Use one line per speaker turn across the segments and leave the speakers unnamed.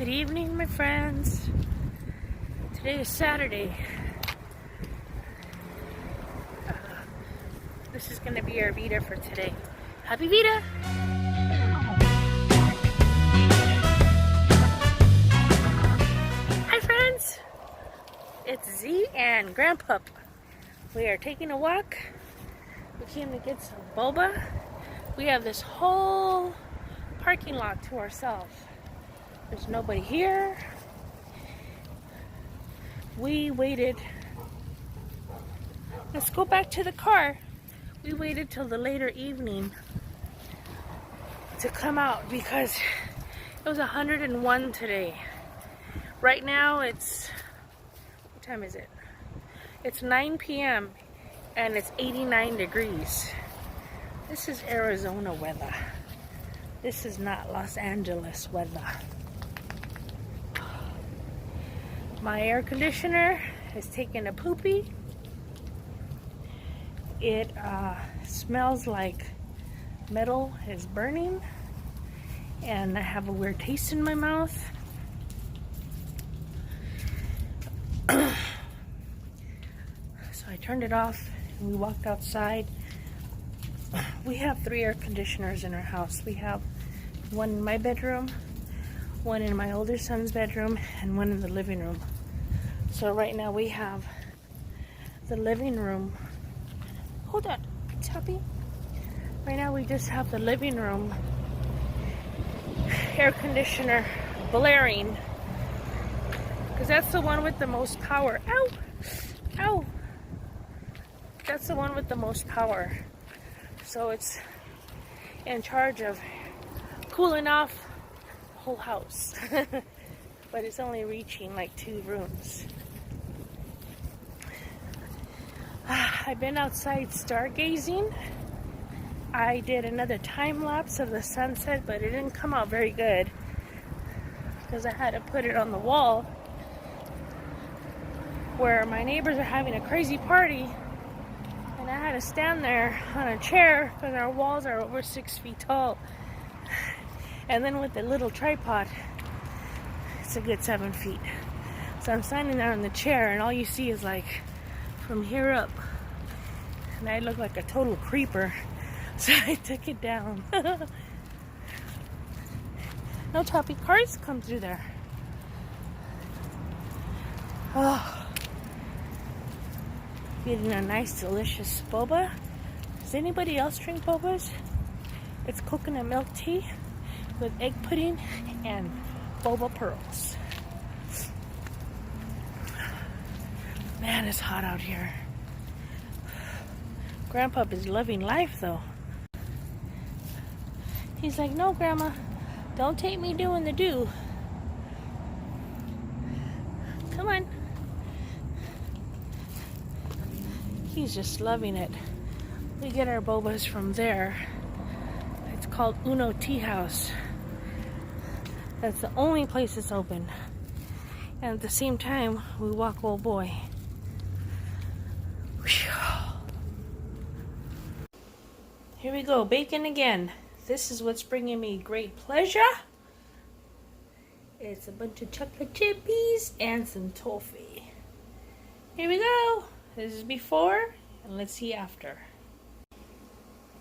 Good evening, my friends. Today is Saturday. This is going to be our VEDA for today. Happy VEDA! Hi, friends. It's Z and Grandpup. We are taking a walk. We came to get some boba. We have this whole parking lot to ourselves. There's nobody here. We waited. Let's go back to the car. We waited till the later evening to come out because it was 101 today. Right now it's, what time is it? It's 9 p.m. and it's 89 degrees. This is Arizona weather. This is not Los Angeles weather. My air conditioner is taking a poopy. It smells like metal is burning, and I have a weird taste in my mouth. So I turned it off and we walked outside. We have 3 air conditioners in our house. We have one in my bedroom, one in my older son's bedroom, and one in the living room. So right now we have the living room. Hold on, Choppy. Right now we just have the living room air conditioner blaring, because that's the one with the most power. Ow! Ow! That's the one with the most power. So it's in charge of cooling off the whole house. But it's only reaching like 2 rooms. I've been outside stargazing. I did another time lapse of the sunset, but it didn't come out very good because I had to put it on the wall where my neighbors are having a crazy party, and I had to stand there on a chair because our walls are over 6 feet tall. And then with the little tripod, it's a good 7 feet. So I'm standing there on the chair, and all you see is like from here up, and I look like a total creeper. So I took it down. No, Toppy, cars come through there. Oh, getting a nice delicious boba. Does anybody else drink bobas? It's coconut milk tea with egg pudding and boba pearls. Man, it's hot out here. Grandpa is loving life though. He's like, no, Grandma, don't take me doing the do. Come on. He's just loving it. We get our bobas from there. It's called Uno Tea House. That's the only place that's open. And at the same time, we walk old boy. Here we go, bacon again. This is what's bringing me great pleasure. It's a bunch of chocolate chippies and some toffee. Here we go. This is before, and let's see after.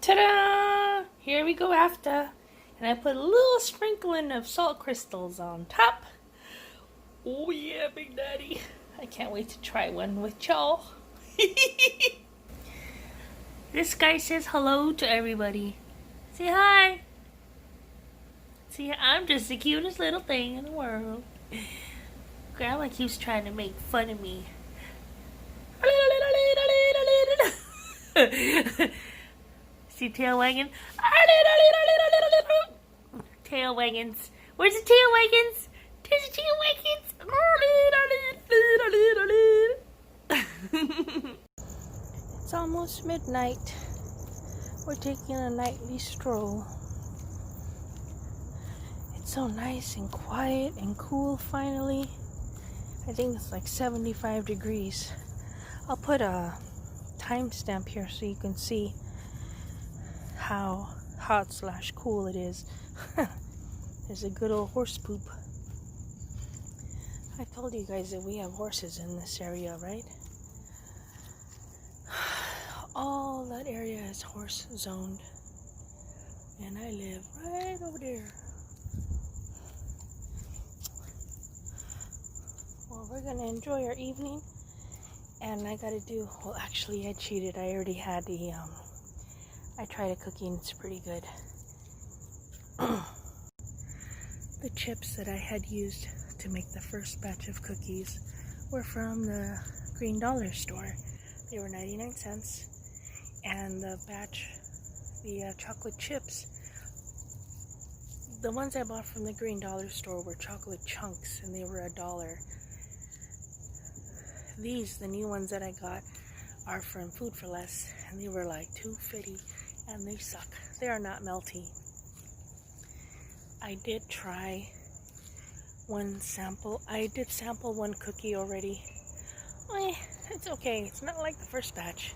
Ta-da! Here we go after. And I put a little sprinkling of salt crystals on top. Oh yeah, Big Daddy. I can't wait to try one with Shawl. This guy says hello to everybody. Say hi. See, I'm just the cutest little thing in the world. Grandma keeps trying to make fun of me. See tail wagging? Tail waggins. Where's the tail waggins? There's the tail waggins. It's almost midnight. We're taking a nightly stroll. It's so nice and quiet and cool finally. I think it's like 75 degrees. I'll put a timestamp here so you can see how hot/cool it is. There's a good old horse poop. I told you guys that we have horses in this area, right? All that area is horse zoned. And I live right over there. Well, we're gonna enjoy our evening. And I gotta do, well, actually I cheated. I already had the, I tried a cookie and it's pretty good. The chips that I had used to make the first batch of cookies were from the Green Dollar store. They were 99 cents. And the batch, the chocolate chips, the ones I bought from the Green Dollar store were chocolate chunks and they were $1. These, the new ones that I got, are from Food for Less and they were like $2.50 and they suck. They are not melty. I did try one sample. I did sample one cookie already. It's okay. It's not like the first batch.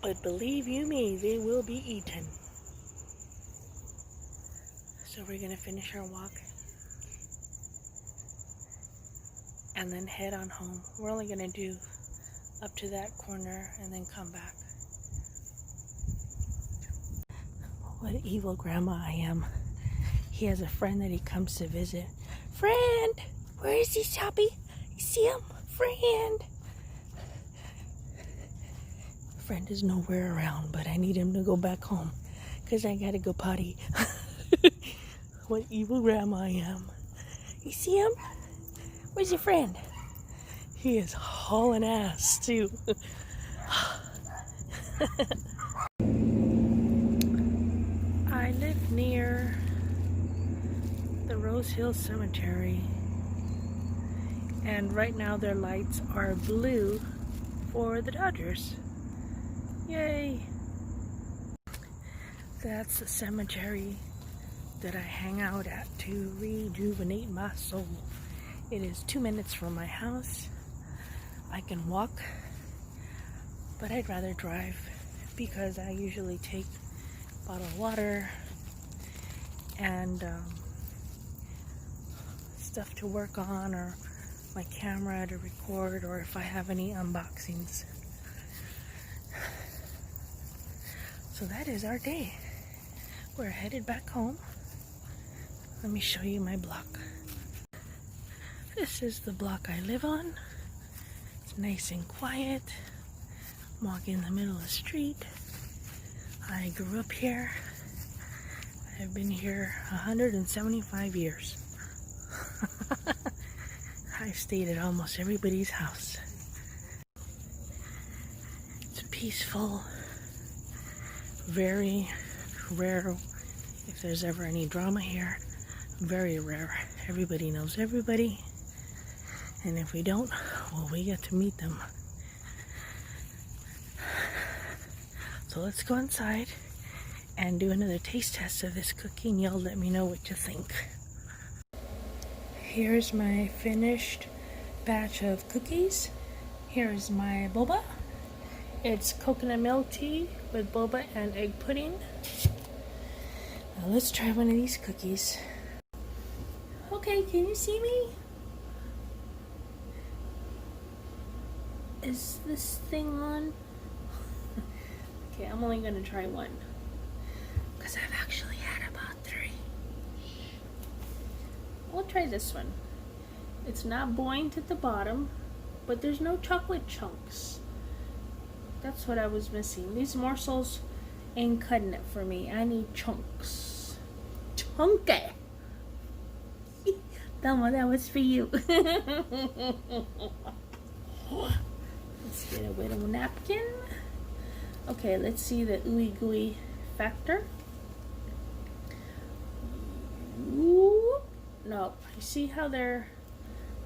But believe you me, they will be eaten. So we're gonna finish our walk and then head on home. We're only gonna do up to that corner and then come back. What evil grandma I am. He has a friend that he comes to visit. Friend! Where is he, Choppy? You see him? Friend! Friend is nowhere around, but I need him to go back home because I gotta go potty. What evil grandma I am. You see him? Where's your friend? He is hauling ass too. I live near the Rose Hill Cemetery, and right now their lights are blue for the Dodgers. Yay! That's the cemetery that I hang out at to rejuvenate my soul. It is 2 minutes from my house. I can walk, but I'd rather drive because I usually take bottled water and stuff to work on, or my camera to record, or if I have any unboxings. So that is our day. We're headed back home. Let me show you my block. This is the block I live on. It's nice and quiet. I'm walking in the middle of the street. I grew up here. I've been here 175 years. I've stayed at almost everybody's house. It's peaceful. Very rare, if there's ever any drama here, very rare. Everybody knows everybody, and if we don't, well, we get to meet them. So let's go inside and do another taste test of this cookie, and y'all let me know what you think. Here's my finished batch of cookies. Here's my boba. It's coconut milk tea with boba and egg pudding. Now let's try one of these cookies. Okay, can you see me? Is this thing on? Okay, I'm only gonna try one because I've actually had about 3. We'll try this one. It's not buoyant at the bottom, but there's no chocolate chunks. That's what I was missing. These morsels ain't cutting it for me. I need chunks. Chunky! Thelma, that was for you. Let's get a little napkin. Okay, let's see the ooey gooey factor. Ooh, no, you see how they're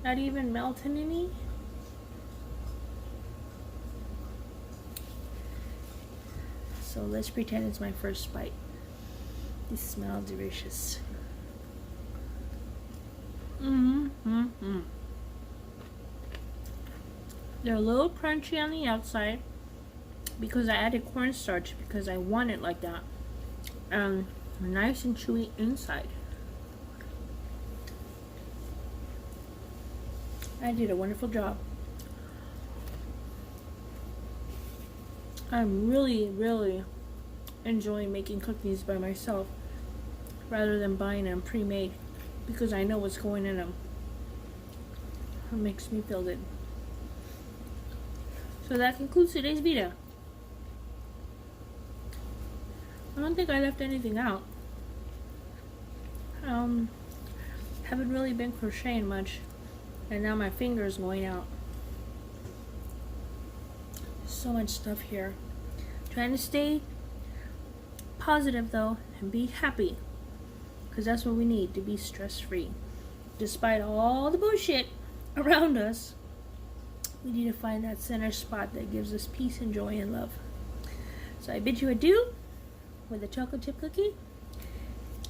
not even melting any? So let's pretend it's my first bite. These smell delicious. They're a little crunchy on the outside because I added cornstarch because I want it like that. Nice and chewy inside. I did a wonderful job. I'm really enjoying making cookies by myself rather than buying them pre-made, because I know what's going in them. It makes me feel good. So that concludes today's VEDA. I don't think I left anything out. Haven't really been crocheting much, and now my finger's going out. So much stuff here. Trying to stay positive though and be happy, because that's what we need to be stress-free. Despite all the bullshit around us, we need to find that center spot that gives us peace and joy and love. So I bid you adieu with a chocolate chip cookie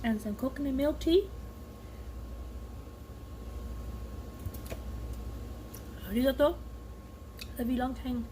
and some coconut milk tea. Arigato. Love you long time.